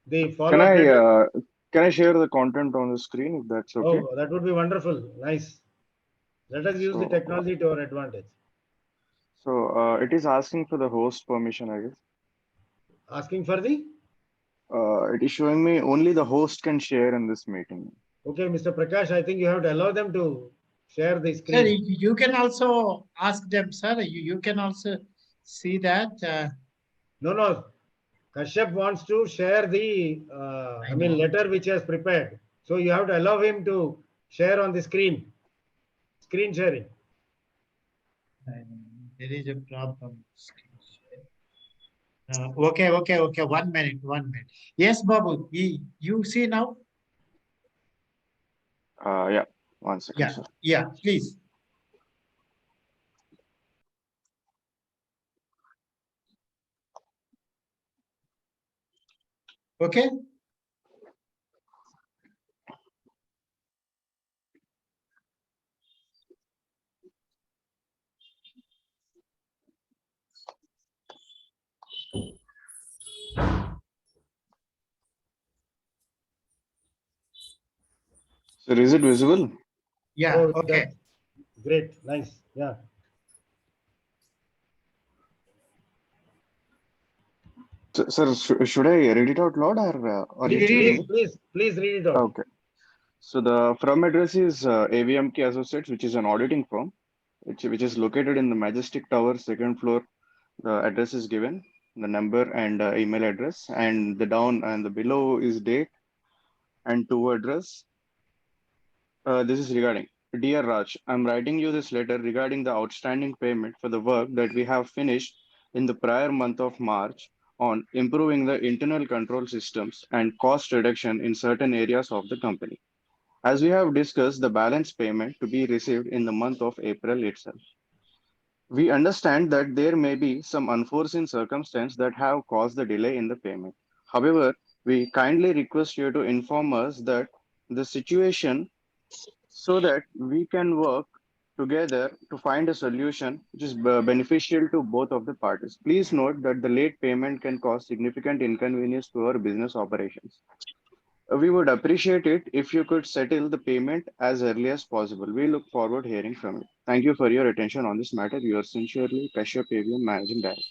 The Can follow-up letter? can I share the content on the screen if that's okay? Oh, that would be wonderful. Nice. Let us use the technology to our advantage. So it is asking for the host permission, I guess. Asking for the? It is showing me only the host can share in this meeting. Okay, Mr. Prakash, I think you have to allow them to share the Sir, screen. you can also ask them, sir. You can also see that. No. Kashyap wants to share the, letter which he has prepared. So you have to allow him to share on the screen. Screen sharing. There is a problem. Okay. 1 minute. Yes, Babu, you see now? Yeah, 1 second, sir. Yeah, please. Okay. Sir, is it visible? Yeah, Oh, okay. that's great. Nice. Yeah. Sir, should I read it out loud or you Read checking it. it? Please read it out. Okay. So the firm address is AVMK Associates, which is an auditing firm, which is located in the Majestic Tower, second floor. The address is given, the number and email address, and the down and the below is date and to address. This is regarding Dear Raj, I'm writing you this letter regarding the outstanding payment for the work that we have finished in the prior month of March on improving the internal control systems and cost reduction in certain areas of the company. As we have discussed, the balance payment to be received in the month of April itself. We understand that there may be some unforeseen circumstances that have caused the delay in the payment. However, we kindly request you to inform us that the situation so that we can work together to find a solution which is beneficial to both of the parties. Please note that the late payment can cause significant inconvenience to our business operations. We would appreciate it if you could settle the payment as early as possible. We look forward hearing from you. Thank you for your attention on this matter. Yours sincerely, Kashyap AVM, Managing Director.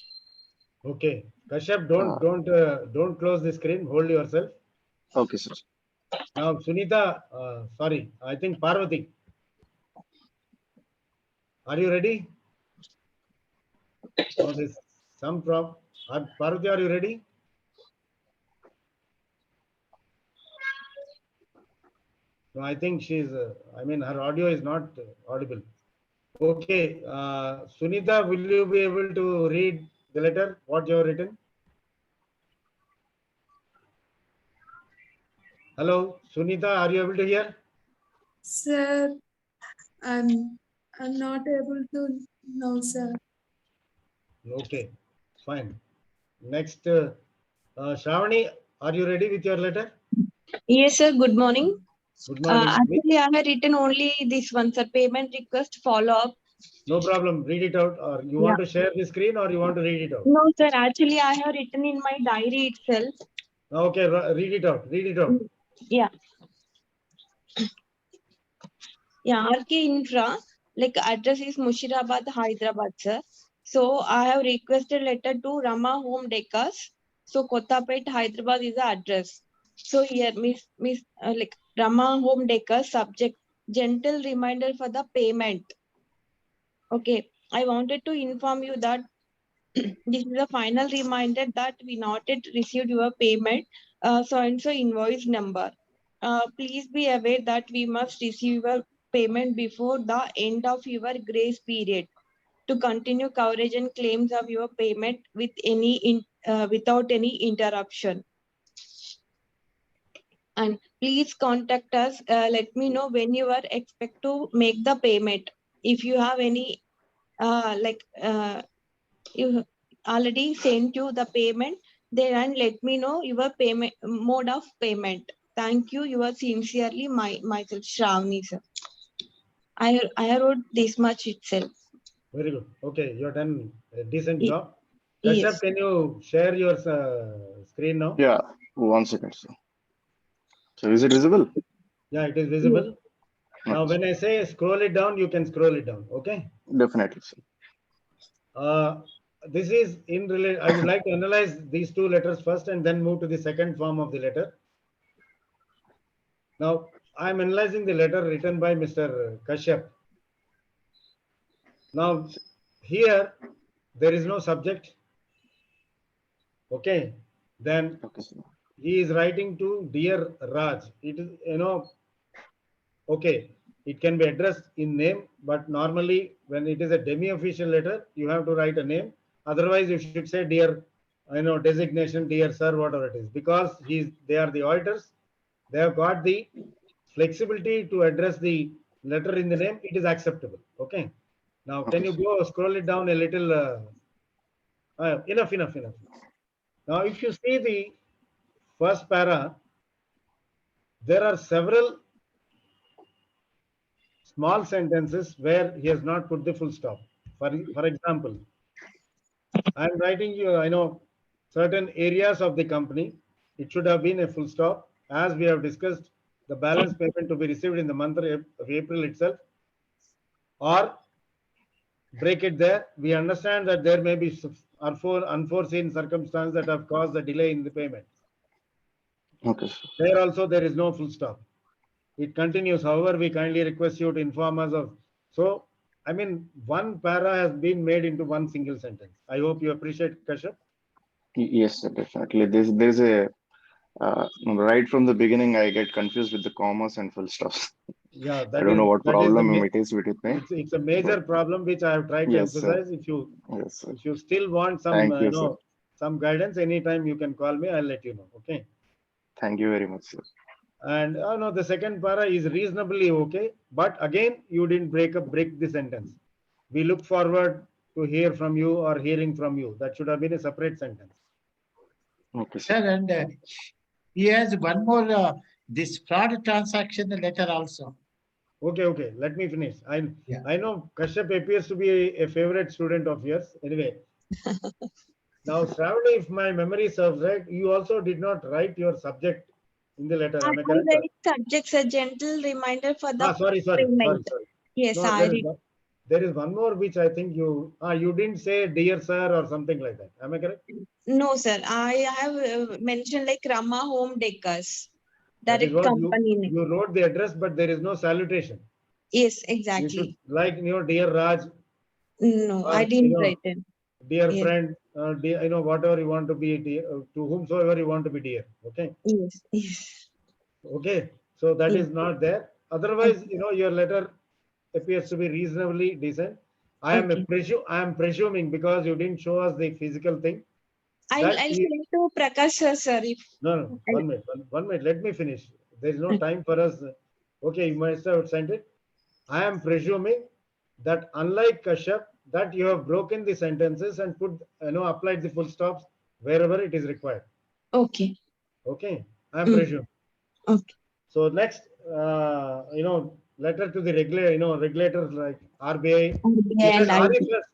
Okay. Kashyap, Uh, don't close the screen. Hold yourself. okay, sir. Now, Sunita, sorry, I think Parvati. Are you ready? No, there's some problem. Parvati, are you ready? No, I think I mean, her audio is not audible. Okay. Sunita, will you be able to read the letter, what you have written? Hello, Sunita, are you able to hear? Sir, I'm not able to know, sir. Okay, fine. Next, Shravani, are you ready with your letter? Yes, sir. Good morning. Good morning. Actually, I have written only this one, sir. Payment request follow up. No problem. Read it out. Or you want to share the screen or you want to read it out? No, sir. Actually, I have written in my diary itself. Okay, read it out. Read it out. Yeah. Yeah. RK Infra, like address is Mushirabad, Hyderabad, sir. So I have requested letter to Rama Home Decors. So Kottapet, Hyderabad is the address. So here, like Rama Home Decors subject gentle reminder for the payment. Okay, I wanted to inform you that this is a final reminder that we not yet received your payment, so and so invoice number. Please be aware that we must receive your payment before the end of your grace period to continue coverage and claims of your payment with without any interruption. And please contact us. Let me know when you are expect to make the payment. If you have any you already sent you the payment there, and let me know your payment mode of payment. Thank you. You are sincerely myself, Shravani, sir. I wrote this much itself. Very good. Okay, you've done a decent job. Yes. Kashyap, can you share your screen now? Yeah, 1 second, sir. So is it visible? Yeah, it is visible. Now, Okay, when I say scroll it down, you can scroll it down. Okay. definitely, sir. This is in relation. I would like to analyze these two letters first and then move to the second form of the letter. Now, I am analyzing the letter written by Mr. Kashyap. Now, here there is no subject. Okay. Then Okay, sir. he is writing to Dear Raj. It is, okay. It can be addressed in name, but normally when it is a demi-official letter, you have to write a name. Otherwise, you should say Dear, designation, Dear Sir, whatever it is, because they are the auditors. They have got the flexibility to address the letter in the name. It is acceptable. Okay. Now, can Okay, you sir. go scroll it down a little? Enough. Now, if you see the first para, there are several small sentences where he has not put the full stop. For example, I am writing you, I know certain areas of the company, it should have been a full stop. As we have discussed, the balance payment to be received in the month of April itself, or break it there. We understand that there may be unforeseen circumstances that have caused the delay in the payment. Okay, sir. There also there is no full stop. It continues. However, we kindly request you to inform us of. So, I mean, one para has been made into one single sentence. I hope you appreciate, Kashyap. Yes, sir, definitely. There's a right from the beginning, I get confused with the commas and full stops. Yeah, I don't know what that is problem it is with me. it's a major But problem which I have tried to yes, sir. emphasize. Yes, sir. If you still want some Thank you, sir. some guidance, anytime you can call me. I'll let you know. Okay. Thank you very much, sir. And no, the second para is reasonably okay, but again, you didn't break the sentence. We look forward to hear from you or hearing from you. That should have been a separate sentence. Okay, Sir, sir. and he has one more this fraud transaction letter also. Okay. Let me finish. Yeah. I know Kashyap appears to be a favorite student of yours. Anyway, now Shravani, if my memory serves right, you also did not write your subject in the letter. I Am I correct? write subjects a gentle reminder for the Sorry. payment. Yes, No, there is one more which I think you didn't say dear sir or something like that. Am I correct? No, sir. I have mentioned like Rama Home Decors. That is Direct what company name. you wrote the address, but there is no salutation. Yes, You should, exactly. like, dear Raj, No, or I didn't write it. dear Yes. friend, dear, whatever you want to be, dear, to whomsoever you want to be dear. Okay. Yes. Okay. So that Yes. is not there. Otherwise, your letter appears to be reasonably decent. I am presuming, because you didn't show us the physical thing. I'll send to Prakash sir. No. 1 minute. 1 minute. Let me finish. There is no time for us. Okay, you must have sent it. I am presuming that unlike Kashyap, that you have broken the sentences and applied the full stops wherever it is required. Okay. Okay, I am presuming. Okay. So next, letter to the regulators like RBI. You said Arif has,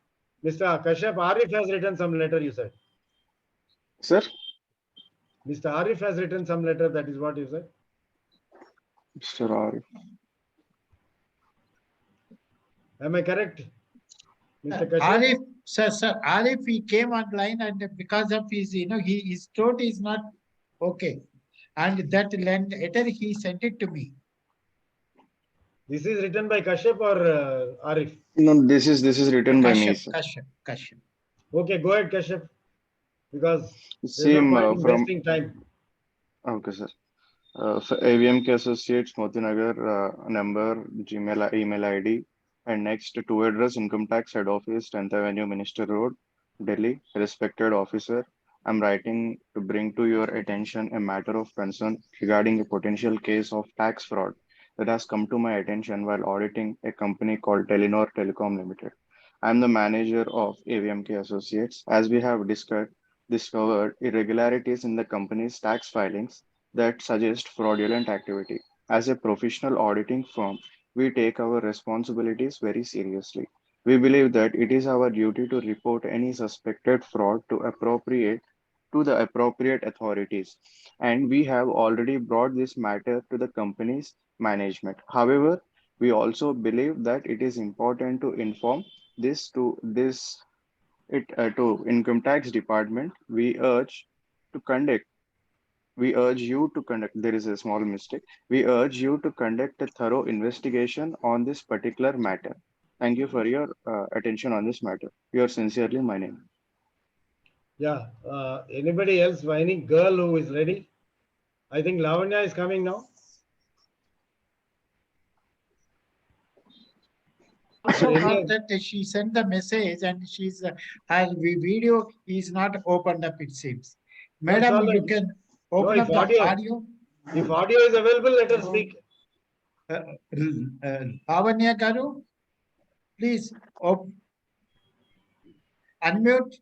Mr. Kashyap, Arif has written some letter, you said. Sir? Mr. Arif has written some letter, that is what you said. Mr. Arif. Am I correct? Mr. Kashyap? Arif, sir, Arif, he came online and because of his, his throat is not okay. And that letter, he sent it to me. This is written by Kashyap or Arif? No, this is written by me, sir. Kashyap. Okay, go ahead, Kashyap. Because there's Same no point in from. wasting time. Okay, sir. For AVMK Associates, Motinagar, number, Gmail, email ID, and next to address Income Tax Head Office, 10th Avenue, Minister Road, Delhi. Respected officer, I'm writing to bring to your attention a matter of concern regarding a potential case of tax fraud that has come to my attention while auditing a company called Telenor Telecom Limited. I'm the manager of AVMK Associates. As we have discovered irregularities in the company's tax filings that suggest fraudulent activity. As a professional auditing firm, we take our responsibilities very seriously. We believe that it is our duty to report any suspected fraud to the appropriate authorities, and we have already brought this matter to the company's management. However, we also believe that it is important to inform to income tax department. We urge you to conduct, there is a small mistake. We urge you to conduct a thorough investigation on this particular matter. Thank you for your attention on this matter. Yours sincerely, my name. Yeah. Anybody else? Any girl who is ready? I think Lavanya is coming now. Also got that she sent the message and her video is not opened up, it seems. Madam, you can open up the audio. If audio is available, let us speak. Lavanya Garu, please unmute.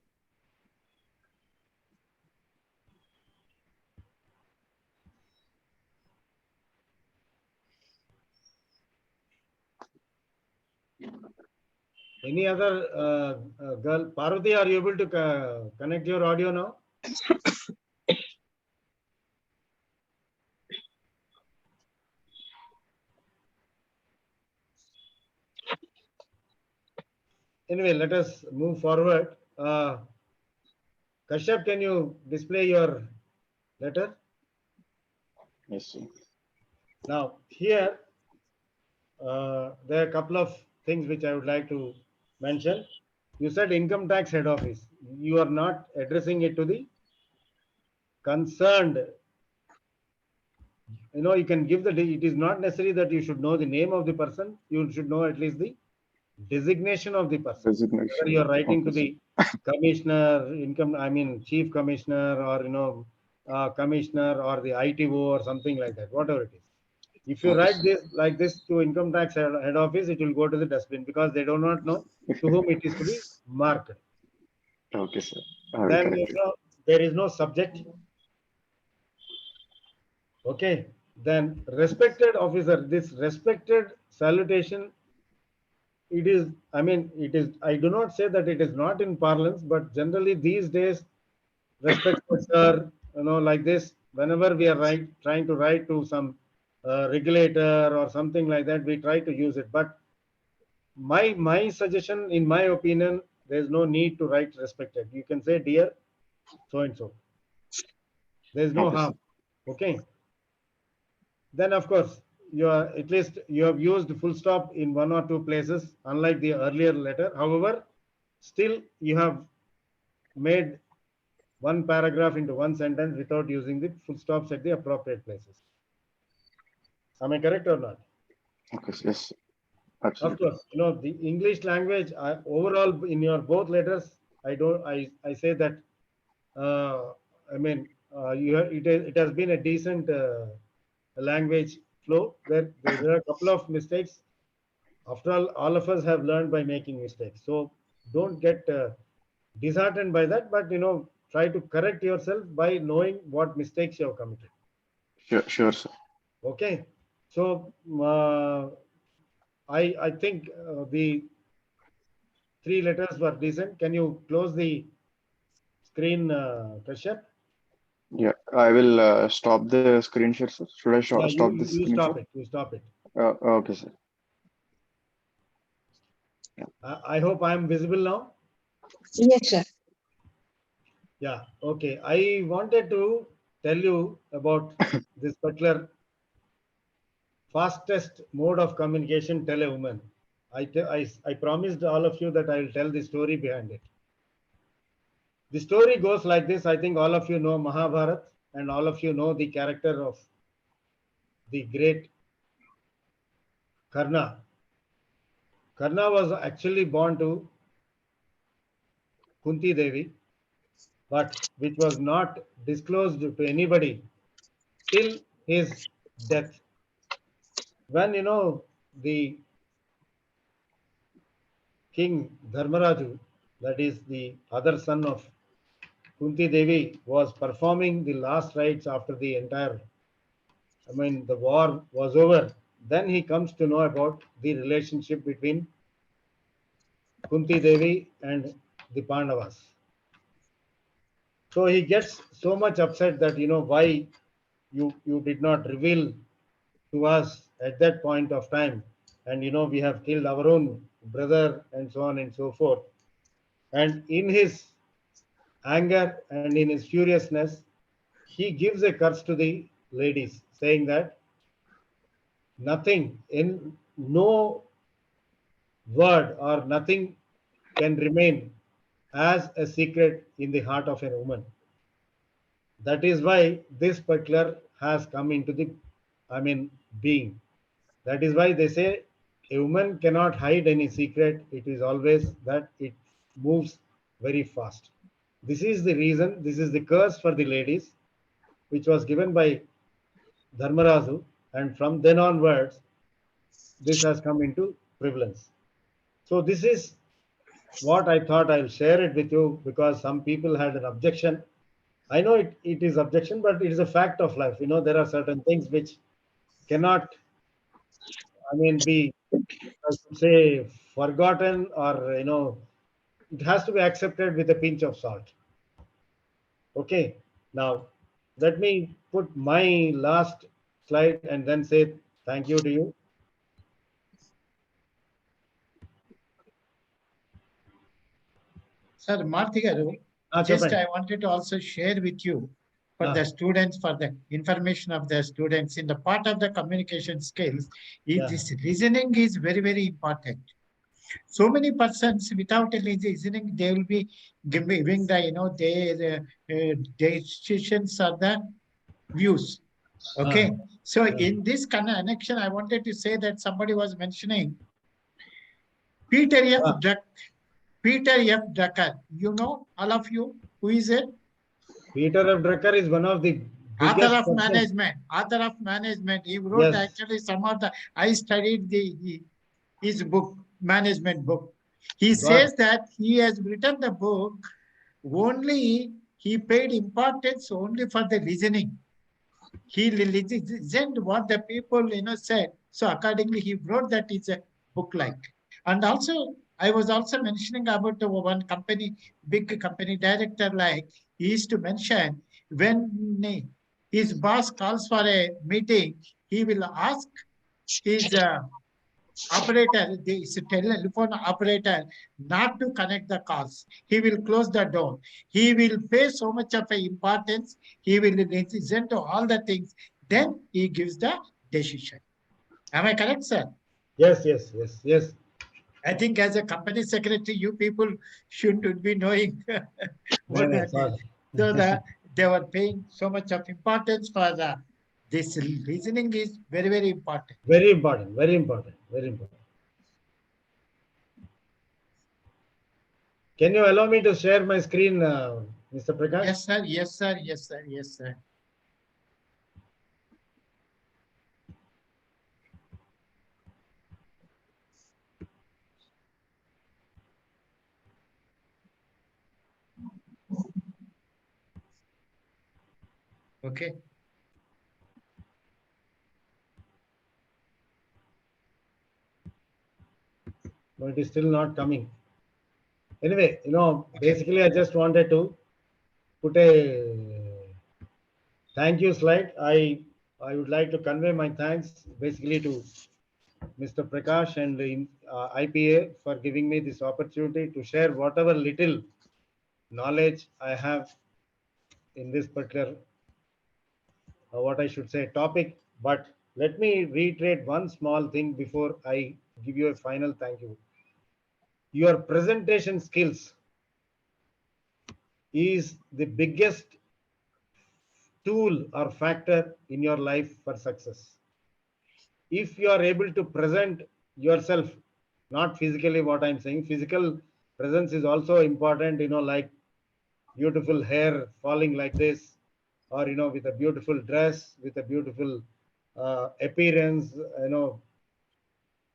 Any other girl? Parvati, are you able to connect your audio now? Anyway, let us move forward. Kashyap, can you display your letter? Yes, sir. Now, here, there are a couple of things which I would like to mention. You said income tax head office. You are not addressing it to the concerned. You can give it is not necessary that you should know the name of the person. You should know at least the designation of the person. Whether Designation. you are writing to Okay, the commissioner, chief commissioner, or commissioner, or the ITO, or something like that, whatever it is. If you okay, write sir. this like this to income tax head office, it will go to the dustbin because they do not know to whom it is to be marked. Okay, sir. I will Then correct it. there is no subject. Okay. Then respected officer. This respected salutation, it is. It is. I do not say that it is not in parlance, but generally these days, respected sir, like this. Whenever we are trying to write to some regulator or something like that, we try to use it. But my suggestion, in my opinion, there is no need to write respected. You can say dear so and so. There is no Okay, sir. harm. Okay. Then of course you are at least you have used full stop in one or two places, unlike the earlier letter. However, still you have made one paragraph into one sentence without using the full stops at the appropriate places. Am I correct or not? Okay, sir. Yes, sir. Of Absolutely. course, the English language overall in your both letters, I say that it has been a decent language flow where there are a couple of mistakes. After all of us have learned by making mistakes. So don't get disheartened by that, but try to correct yourself by knowing what mistakes you have committed. Sure, sir. Okay. So I think the three letters were decent. Can you close the screen, Kashyap? Yeah, I will stop the screen share, sir. Should I Yeah, stop you this you screen share? stop it. You stop it. Okay, sir. I hope I am visible now. Yes, sir. Yeah. Okay. I wanted to tell you about this particular fastest mode of communication, tell a woman. I promised all of you that I will tell the story behind it. The story goes like this. I think all of you know Mahabharat and all of you know the character of the great Karna. Karna was actually born to Kunti Devi, but which was not disclosed to anybody till his death. When the king Dharmaraju, that is the other son of Kunti Devi, was performing the last rites after the entire, the war was over. Then he comes to know about the relationship between Kunti Devi and the Pandavas. So he gets so much upset that, why you did not reveal to us at that point of time. And, we have killed our own brother and so on and so forth. And in his anger and in his furiousness, he gives a curse to the ladies, saying that nothing, in no word or nothing can remain as a secret in the heart of a woman. That is why this particular has come into the, being. That is why they say a woman cannot hide any secret. It is always that it moves very fast. This is the reason, this is the curse for the ladies, which was given by Dharmarazu, and from then onwards, this has come into prevalence. So this is what I thought I'll share it with you because some people had an objection. I know it is objection, but it is a fact of life. There are certain things which cannot, be, I should say, forgotten or, it has to be accepted with a pinch of salt. Okay. Now, let me put my last slide and then say thank you to you. Sir, Marthi garu, just చెప్పండి. I wanted to also share with you for Ah. the students, for the information of the students in the part of the communication skills, Yeah. this reasoning is very, very important. So many persons without any reasoning, they will be giving the, their decisions or the views. Okay. So Yeah. in this connection, I wanted to say that somebody was mentioning Peter F. Ah. Peter F. Drucker. You know, all of you, who is it? Peter F. Drucker is one of the Author biggest of persons. management. Author of management. He wrote Yes. actually some of the. I studied his book, management book. He God. says that he has written the book only. He paid importance only for the reasoning. He listened what the people said. So accordingly, he wrote that it's a book like. And also, I was also mentioning about the one company, big company director, like he used to mention when his boss calls for a meeting, he will ask his operator, this telephone operator, not to connect the calls. He will close the door. He will pay so much of a importance. He will listen to all the things. Then he gives the decision. Am I correct, sir? Yes. I think as a company secretary, you people should be knowing what that is. So that they were paying so much of importance for this reasoning is very, very important. Very important. Very important. Very important. Can you allow me to share my screen, Mr. Prakash? Yes, sir. Yes, sir. Yes, sir. Yes, sir. Okay. No, it is still not coming. Anyway, Okay. basically, I just wanted to put a thank you slide. I would like to convey my thanks basically to Mr. Prakash and the IPA for giving me this opportunity to share whatever little knowledge I have in this particular, what I should say, topic. But let me reiterate one small thing before I give you a final thank you. Your presentation skills is the biggest tool or factor in your life for success. If you are able to present yourself, not physically, what I'm saying, physical presence is also important, like beautiful hair falling like this, or, with a beautiful dress, with a beautiful appearance,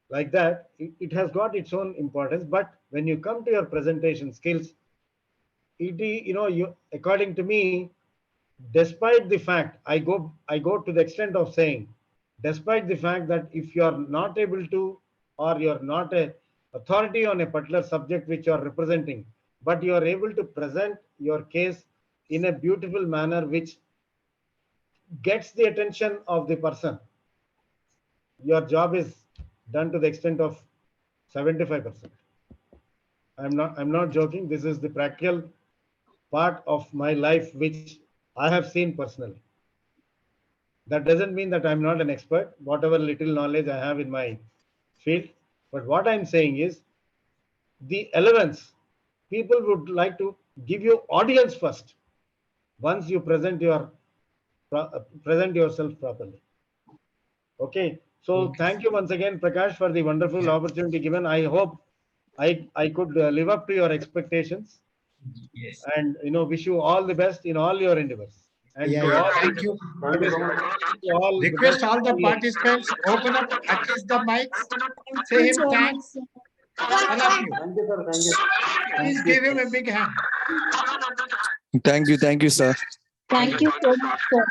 like that, it has got its own importance. But when you come to your presentation skills, according to me, despite the fact, I go to the extent of saying, despite the fact that if you are not able to, or you're not a authority on a particular subject which you are representing, but you are able to present your case in a beautiful manner which gets the attention of the person, your job is done to the extent of 75%. I'm not joking. This is the practical part of my life which I have seen personally. That doesn't mean that I'm not an expert, whatever little knowledge I have in my field. But what I'm saying is the elements, people would like to give you audience first once you present yourself properly. Okay. So Okay. thank you once again, Prakash, for the wonderful opportunity given. I hope I could live up to your expectations. Yes. And wish you all the best in all your endeavors. And Yeah, to yeah. all, Thank you. Thank you so much. to all the Request best. all the participants, open up at least the mics. Say him thanks. All of you. Thank you, sir. Thank you. Please give him a big hand. Thank you, sir. Thank you so much, sir.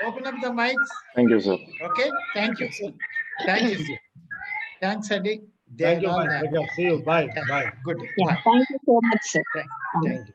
Open up the mics. Thank you, sir. Okay. Thank you. Thank you. Thanks, Adi. Thank you, Prakash. See you. Bye. Bye. Good. Yeah, Bye. thank you so much, sir. Thank you.